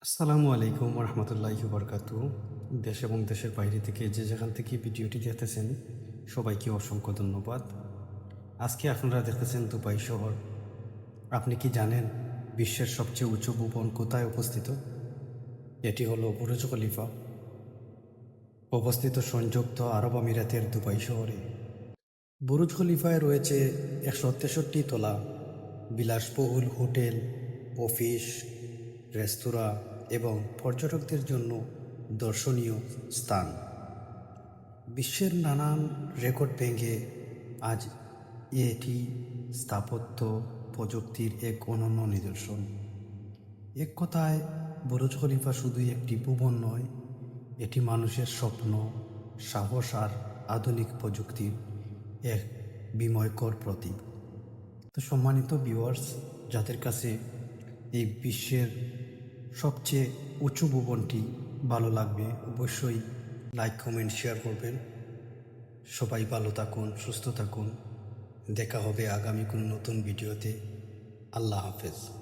আসসালামু আলাইকুম রহমতুল্লাহি বরকাতু। দেশ এবং দেশের বাইরে থেকে যে যেখান থেকে ভিডিওটি দেখতেছেন সবাইকে অসংখ্য ধন্যবাদ। আজকে আপনারা দেখতেছেন দুবাই শহর। আপনি কি জানেন বিশ্বের সবচেয়ে উঁচু ভবন কোথায় অবস্থিত? এটি হলো বুরুজ খলিফা, অবস্থিত সংযুক্ত আরব আমিরাতের দুবাই শহরে। বুরুজ খলিফায় রয়েছে 163 তলা, বিলাসবহুল হোটেল, অফিস, রেস্তোরাঁ এবং পর্যটকদের জন্য দর্শনীয় স্থান। বিশ্বের নানান রেকর্ড ভেঙে আজ এটি স্থাপত্য প্রযুক্তির এক অনন্য নিদর্শন। এক কথায় বুরুজ খলিফা শুধুই একটি ভবন নয়, এটি মানুষের স্বপ্ন, সাহস আর আধুনিক প্রযুক্তির এক বিস্ময়কর প্রতীক। তো সম্মানিত ভিউয়ার্স, যাদের কাছে এই বিশ্বের সবচেয়ে উঁচু ভবনটি ভালো লাগবে অবশ্যই লাইক কমেন্ট শেয়ার করবেন। সবাই ভালো থাকুন, সুস্থ থাকুন। দেখা হবে আগামী কোনো নতুন ভিডিওতে। আল্লাহ হাফেজ।